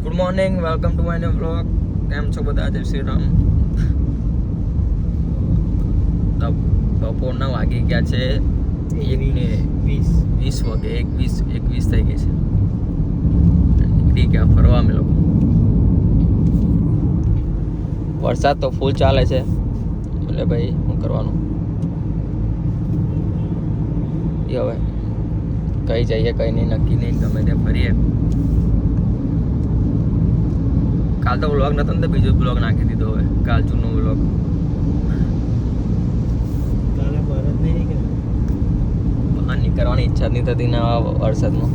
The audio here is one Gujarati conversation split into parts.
Good morning, welcome to my new blog. કેમ છો બધા? જય શ્રી રામ. બપોરના વાગી ગયા છે 1:20 વાગે, 21 થઈ ગઈ છે. નીકળી ગયા ફરવા અમે લોકો. વરસાદ તો ફૂલ ચાલે છે એટલે ભાઈ શું કરવાનું. હવે કઈ જઈએ કઈ નહીં નક્કી નહીં, ગમે ત્યાં ફરીએ. કાલ તો વ્લોગ નતો ને તો બીજો બ્લોગ નાખી દીધો. હવે કાલ જૂનો વ્લોગ બહાર નીકળવાની ઈચ્છા જ નહીં થતી ને આ વરસાદમાં.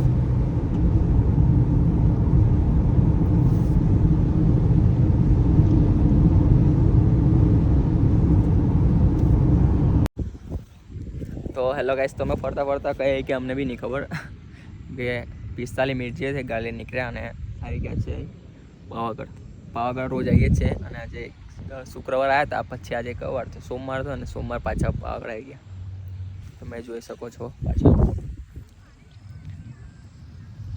તો હેલો ગાઈસ, તમે ફરતા ફરતા કહે કે અમને બી નહીં ખબર કે 45 મિનિટ જે છે ગાડી નીકળ્યા અને આવી ગયા છે પાવાગઢ રોજ આવીએ છીએ. અને આજે શુક્રવાર આવ્યા હતા, પછી આજે કવાર તો સોમવાર હતો અને સોમવાર પાછા પાવાગઢ આવી ગયા. તમે જોઈ શકો છો પાછળ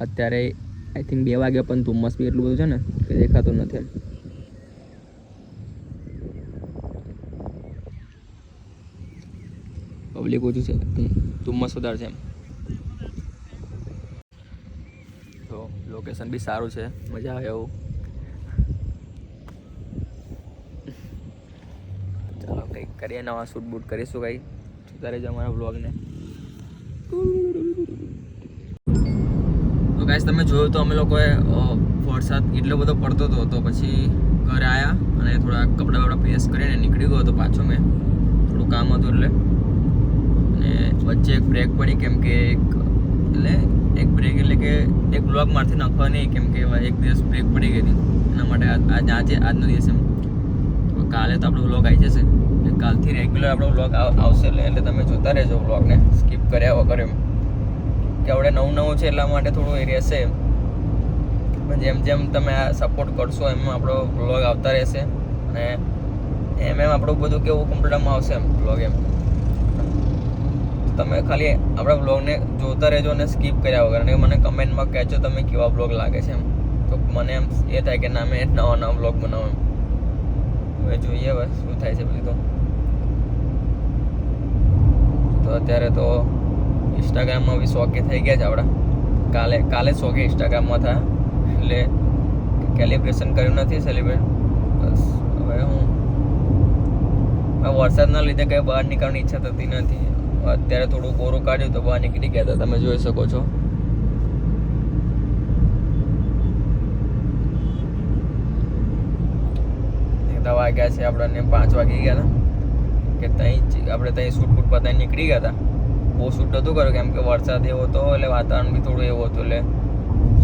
અત્યારે આઈ થિંક 2 વાગ્યા, પણ ધુમ્મસ બી એટલું બધું છે ને કે દેખાતું નથી. પબ્લિક ઓછું છે, ધુમ્મસ વધારે છે એમ. તો લોકેશન બી સારું છે, મજા આવે એવું. ચાલો કંઈક કરીએ, નવા શૂટ બૂટ કરીશું. કંઈ સુધારે જ અમારા વ્લોગને. તો ગાઈસ, તમે જોયું તો અમે લોકોએ વરસાદ એટલો બધો પડતો હતો, તો પછી ઘરે આવ્યા અને થોડા કપડાં બપડા પ્રેસ કરીને નીકળી ગયો હતો પાછો. મેં થોડું કામ હતું એટલે, અને વચ્ચે એક બ્રેક પડી, કેમ કે એક બ્રેક એટલે કે એક બ્લોગ મારથી નાખવા નહીં, કેમ કે એક દિવસ બ્રેક પડી ગઈ હતી. એના માટે આજનો દિવસ એમ. તો કાલે તો આપણો વ્લોગ આવી જશે, એટલે કાલથી રેગ્યુલર આપણો વ્લોગ આવશે. એટલે તમે જોતા રહેજો વ્લોગને, સ્કીપ કર્યા વગર એમ. કે આપણે નવું છે એટલા માટે થોડું એ રહેશે, પણ જેમ જેમ તમે આ સપોર્ટ કરશો એમ આપણો વ્લોગ આવતા રહેશે. અને એમ આપણું બધું કેવું કમ્પ્લીટમાં આવશે એમ વ્લોગ એમ. તમે ખાલી આપણા વ્લોગને જોતા રહેજો અને સ્કીપ કર્યા વગર. અને મને કમેન્ટમાં કહેજો તમે કેવા વ્લોગ લાગે છે એમ. તો મને એમ એ થાય કે ના, મેં નવા વ્લોગ બનાવો એમ. હવે જોઈએ હવે શું થાય છે બધું. તો અત્યારે તો ઇન્સ્ટાગ્રામમાં બી શોખી થઈ ગયા છે આપણા. કાલે શોખી ઇન્સ્ટાગ્રામમાં થયા, એટલે કેલિબ્રેશન કર્યું નથી સેલિબ્રેટ. બસ હવે વરસાદના લીધે કંઈ બહાર નીકળવાની ઈચ્છા થતી નથી. અત્યારે થોડું કોરું કાઢ્યું તો બહાર નીકળી ગયા હતા, તમે જોઈ શકો છો. વાગ્યા છે આપણને 5 વાગી ગયા હતા, કે આપણે ત્યાં શૂટ બૂટ પતાવીને નીકળી ગયા હતા. બહુ શૂટ નહોતું કર્યું, કેમ કે વરસાદ એવો હતો, એટલે વાતાવરણ બી થોડું એવું હતું, એટલે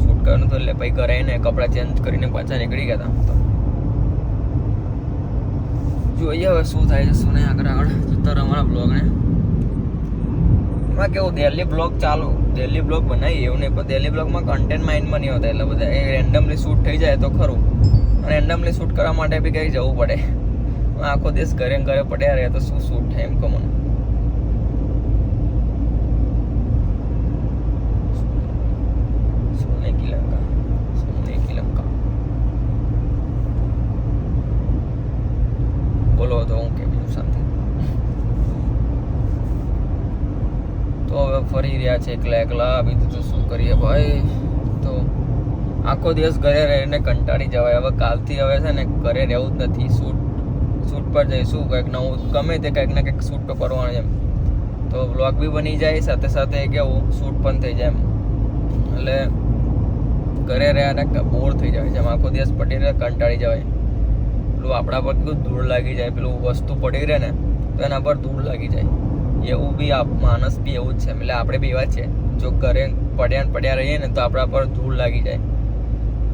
શૂટ કર્યું હતું. એટલે પછી ઘરે આવીને કપડાં ચેન્જ કરીને પાછા નીકળી ગયા હતા. જોઈએ હવે શું થાય છે શું નહીં. આગળ જોતા રહો અમારા બ્લોગને. એમાં કેવું, ડેલી બ્લોગ બનાવીએ એવું નહીં, પણ ડેલી બ્લોગમાં કન્ટેન્ટ માઇન્ડમાં નહીં હોતા. એટલે બધા એ રેન્ડમલી શૂટ થઈ જાય તો ખરું. અને રેન્ડમલી શૂટ કરવા માટે બી કંઈ જવું પડે. આખો દિવસ ઘરે પડ્યા રહે તો શું શૂટ થાય એમ કહો મને. સોને કી લંકા બોલો તો હું કે બીજું શાંતિ. તો હવે ફરી રહ્યા છે એકલા. બીજું તો શું કરીએ ભાઈ. તો આખો દિવસ ઘરે રહીને કંટાળી જવાય. હવે કાલથી હવે છે ને ઘરે રહેવું જ નથી. શૂટ પર જઈશું, કંઈક નવું ગમે તે કંઈક ને કંઈક શૂટ તો કરવાનું એમ. તો વ્લોગ બી બની જાય, સાથે સાથે કેવું શૂટ પણ થઈ જાય એમ. એટલે ઘરે રહ્યા બોર થઈ જાય છે એમ. આખો દિવસ પડી રહે, કંટાળી જવાય. પેલું આપણા પર કેટલું ધૂળ લાગી જાય, પેલું વસ્તુ પડી રહે ને તો એના પર ધૂળ લાગી જાય. એવું બી માણસ બી એવું જ છે. એટલે આપણે બી એવા જ છે. જો ઘરે પડ્યા રહીએ ને તો આપણા પર ધૂળ લાગી જાય.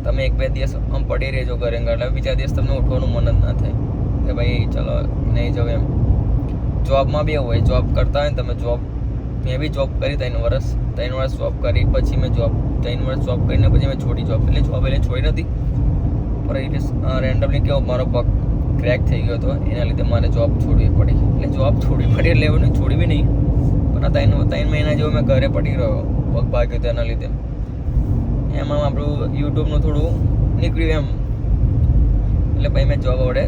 તમે 1-2 દિવસ આમ પડી રહેજો ઘરે, એટલે બીજા દિવસ તમને ઉઠવાનું મન જ ના થાય કે ભાઈ ચલો નહીં જવું એમ. જોબમાં બી એવું હોય, જોબ કરતા હોય ને તમે, મેં બી જોબ કરી 3 વર્ષ જોબ કરી. પછી મેં 3 વર્ષ જોબ કરીને પછી મેં છોડી જોબ. એટલે છોડી નથી, પણ રેન્ડમલી કેવો મારો પગ ક્રેક થઈ ગયો હતો, એના લીધે મારે જોબ છોડવી પડી. એટલે જોબ છોડવી પડી એટલે એવું નહીં છોડવી નહીં, પણ આ 3 મહિના જેવો મેં ઘરે પડી રહ્યો, પગ ભાગ્યો તેના લીધે. એમાં આપણું યુટ્યુબનું થોડું નીકળ્યું એમ. એટલે ભાઈ મેં જોબ વડે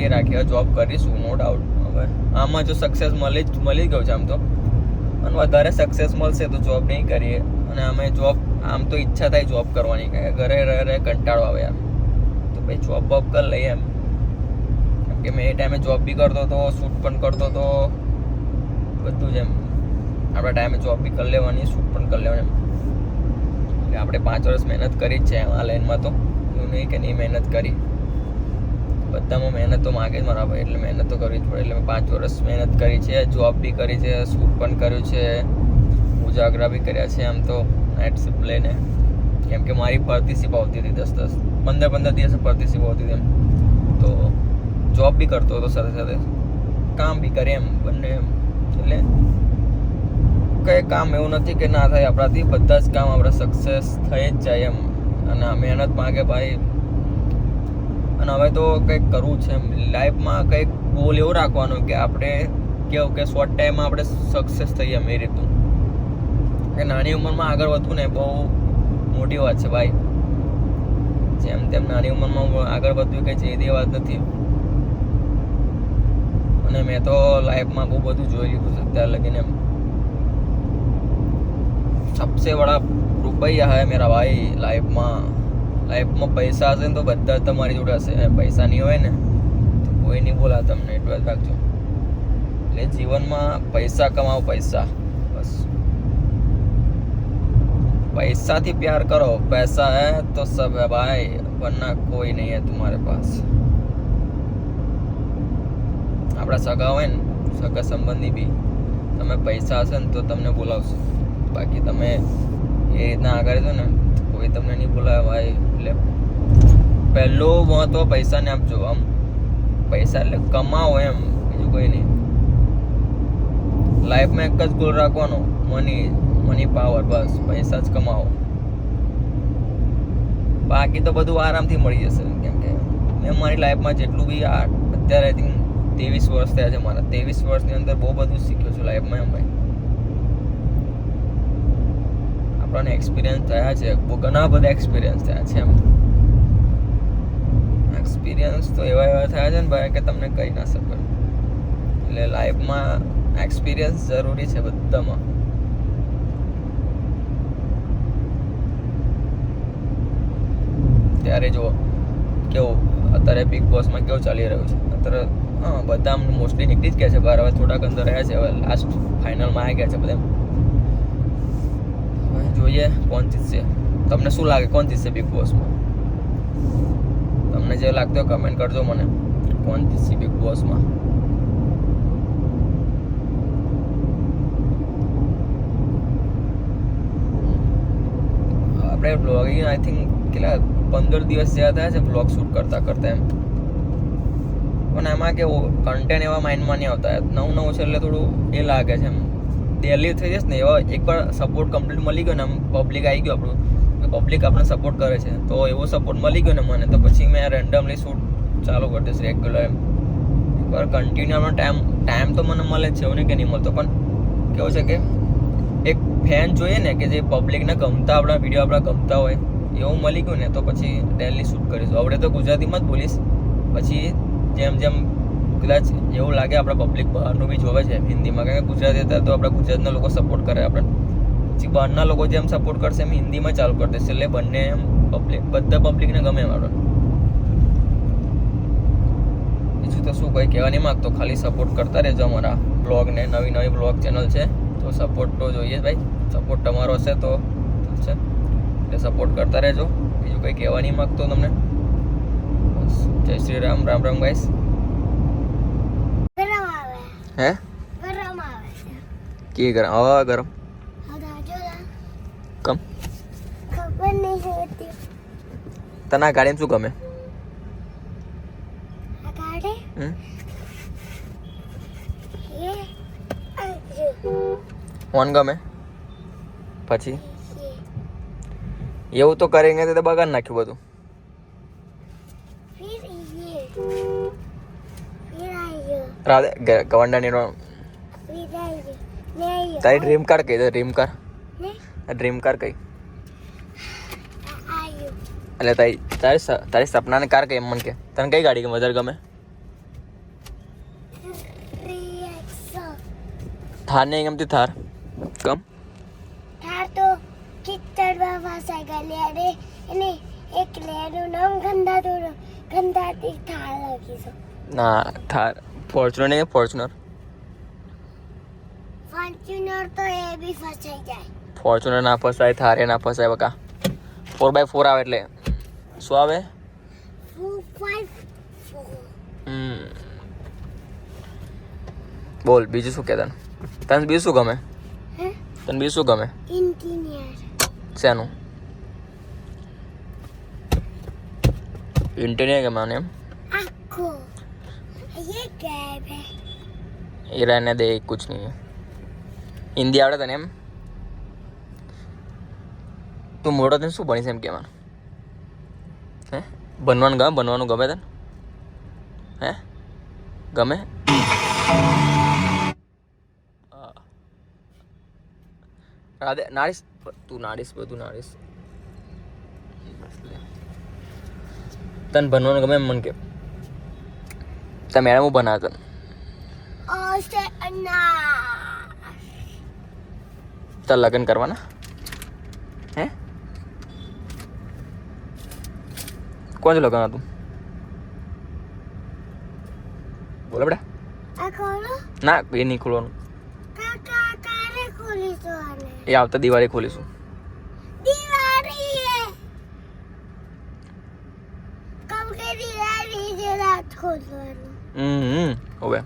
એ રાખી, જોબ કરીશું નો ડાઉટ. હવે આમાં જો સક્સેસ મળી ગયો છે આમ તો, અને વધારે સક્સેસ મળશે તો જોબ નહીં કરીએ. અને અમે જોબ આમ તો ઈચ્છા થાય જોબ કરવાની, ઘરે રહે કંટાળો આવે યાર, તો ભાઈ જોબ બોબ કરી લઈએ એમ. કેમ કે મેં એ ટાઈમે જોબ બી કરતો હતો, શૂટ પણ કરતો હતો, બધું જ એમ. આપણા ટાઈમે જોબ બી કરી લેવાની, શૂટ પણ કરી લેવાની એમ. એટલે આપણે 5 વર્ષ મહેનત કરી જ છે આ લાઈનમાં, તો એવું નહીં કે નહીં મહેનત કરી. બધામાં મહેનત તો માગે જ મારા ભાઈ, એટલે મહેનત તો કરવી જ પડે. એટલે મેં 5 વર્ષ મહેનત કરી છે, જોબ બી કરી છે, શૂટ પણ કર્યું છે, ઉજાગરા બી કર્યા છે આમ તો નાઇટ શિફ્ટ લઈને. કેમ કે મારી પાર્ટનરશિપ આવતી હતી 10-15 દિવસે પાર્ટનરશિપ આવતી હતી એમ. તો જોબ બી કરતો હતો સાથે સાથે, કામ બી કરે એમ, બંને એમ. એટલે કંઈ કામ એવું નથી કે ના થાય આપણાથી, બધા જ કામ આપણે સક્સેસ થઈ જ જાય એમ. અને મહેનત માગે ભાઈ. અને હવે તો કંઈક કરવું છે એમ લાઈફમાં, કંઈક ગોલ એવું રાખવાનું કે આપણે કેવું કે શોર્ટ ટાઈમમાં આપણે સક્સેસ થઈએ એમ. એ રીતનું કે નાની ઉંમરમાં આગળ વધવું ને બહુ મોટી વાત છે ભાઈ. જેમ તેમ નાની ઉંમરમાં આગળ વધવું કંઈ જેદી વાત નથી. અને મેં તો લાઈફમાં બહુ બધું જોઈ લીધું છે અત્યારે લગીને એમ. सबसे बड़ा रुपया है मेरा भाई લાઈફમાં પૈસા હશે ને તો બધા તમારી જોડે હશે. પૈસા નહીં હોય ને તો કોઈ નહીં બોલા તમને, એટલું જ રાખજો. એટલે જીવનમાં પૈસા કમાઓ, પૈસા બસ. પૈસાથી પ્યાર કરો, પૈસા હે તો સબ હે ભાઈ, વરના કોઈ નહીં હે तुम्हारे पास. આપણા સગા હોય ને, સગા સંબંધી બી તમે પૈસા હશે ને તો તમને બોલાવશે. બાકી તમે એ રીતના આગળ દો ને કોઈ તમને નહીં બોલાવે ભાઈ. એટલે પહેલું મહત્વ પૈસાને આપજો આમ. પૈસા એટલે કમાવો એમ, બીજું કોઈ નહીં. લાઈફમાં એક જ ગોલ રાખવાનો, મની પાવર, બસ. પૈસા જ કમાવો, બાકી તો બધું આરામથી મળી જશે. કેમ કે મેં મારી લાઈફમાં જેટલું બી અત્યારે આઈ થિંક 23 વર્ષ થયા છે મારા. 23 વર્ષની અંદર બહુ બધું શીખ્યો છું લાઈફમાં એમ ભાઈ. આપણને એક્સપિરિયન્સ થયા છે, ઘણા બધા એક્સપિરિયન્સ થયા છે એમ. એક્સપિરિયન્સ તો એવા થયા છે ને ભાઈ કે તમને કહી ના શકો. એટલે લાઈફમાં એક્સપિરિયન્સ જરૂરી છે બધામાં. ત્યારે જો કેવું અત્યારે બિગ બોસમાં કેવું ચાલી રહ્યું છે અત્યારે. હા, બધા મોસ્ટલી નીકળી જ ગયા છે બહાર. હવે થોડાક અંદર રહ્યા છે, હવે લાસ્ટ ફાઇનલમાં આવી ગયા છે બધા. જોઈએ કોણ જીતશે. તમને શું લાગે કોણ જીતશે બિગ બોસમાં? તમને જે લાગતું હોય કમેન્ટ કરજો મને, કોણ જીતશે બિગ બોસમાં. આપણે બ્લોગિંગ આઈ થિંક કેટલા 15 દિવસ જેવા થયા છે બ્લોગ શૂટ કરતા એમ. પણ એમાં કેવું કન્ટેન્ટ એવા માઇન્ડમાં નહીં આવતા. નવું છે એટલે થોડું એ લાગે છે એમ. ડેલી થઈ જશે ને એવા એકવાર સપોર્ટ કમ્પ્લીટ મળી ગયો ને, આમ પબ્લિક આવી ગયો આપણું, પબ્લિક આપણને સપોર્ટ કરે છે, તો એવો સપોર્ટ મળી ગયો ને મને, તો પછી મેં રેન્ડમલી શૂટ ચાલુ કરી દઈશ રેગ્યુલર એમ. એકવાર કન્ટિન્યુમાં ટાઈમ તો મને મળે જ છે, એવું નહીં કે નહીં મળતો. પણ કેવું છે કે એક ફેન જોઈએ ને કે જે પબ્લિકને ગમતા, આપણા વિડીયો આપણા ગમતા હોય એવું મળી ગયું ને તો પછી ડેલી શૂટ કરીશું. આપણે તો ગુજરાતીમાં જ બોલીશ, પછી જેમ કદાચ એવું લાગે આપણા પબ્લિક બહારનું બી જોવે છે હિન્દીમાં, કારણ કે ગુજરાતી હતા તો આપણા ગુજરાતના લોકો સપોર્ટ કરે આપણે. પછી બહારના લોકો જેમ સપોર્ટ કરશે એમ હિન્દીમાં ચાલુ કરી દેશે. એટલે બંને એમ બધા પબ્લિકને ગમે એમ આપણે. બીજું તો શું કંઈ કહેવા નહીં માગતો, ખાલી સપોર્ટ કરતા રહેજો અમારા બ્લોગને. નવી બ્લોગ ચેનલ છે તો સપોર્ટ તો જોઈએ ભાઈ. સપોર્ટ તમારો હશે તો છે, એટલે સપોર્ટ કરતા રહેજો. બીજું કંઈ કહેવા નહીં માગતો તમને. જય શ્રી રામ. રામ ગાઈસ. હે ગરમ આવે કે ગરમ આવા ગરમ કમ ખબર નહીં હોતી. તને આ ગાડીમાં શું ગમે? આ ગાડી ફોન ગમે. પછી એવું તો કરેંગે તો બગાડ નાખ્યું બધું. ગવંડાની તારી ડ્રીમ કાર કઈ? ડ્રીમ કાર કઈ? એટલે તારી સપનાને કાર કે એમ મને કે તને કઈ ગાડી વધારે ગમે? થાર નહીં ગમતી? થાર કમ? થાર તો કિચડમાં ફસાઈ ગયેલી અને એને એક લેનું નામ ગંધાથી થાર લખીશું. ના થાર. ફોર્ચ્યુનર નહીં? ફોર્ચ્યુનર તો એ બી ફસાઈ જાય. ફોર્ચ્યુનર ના ફસાય, થાર એ ના ફસાય બકા. 4x4 આવે એટલે શું આવે? 4x4. બોલ બીજું શું કે તને? તને બીજું શું ગમે? તને બીજું શું ગમે? ઇન્ટિનિયર. શેનું ઇન્ટિનિયર ગમે મને? એમ આખો ये गैब है. ये रहने दे, कुछ नहीं है. હિન્દી આવડે તને? એમ તું મોટો થઈને શું ભણીશ એમ કહેવાનું? હે બનવાનું ગમે તને? હે ગમે? રાધે નાડીશ તું, નાડીશ બધું નાડીશ. તને બનવાનું ગમે એમ મને કે? તને મેડમ હું બનાવે તને? તાર લગ્ન કરવાના? હે કોણ છે લગ્ન હતું? બોલે બેટા. ના એ નહીં ખોલવાનું. એ આવતા દિવાળી ખોલીશું. હવે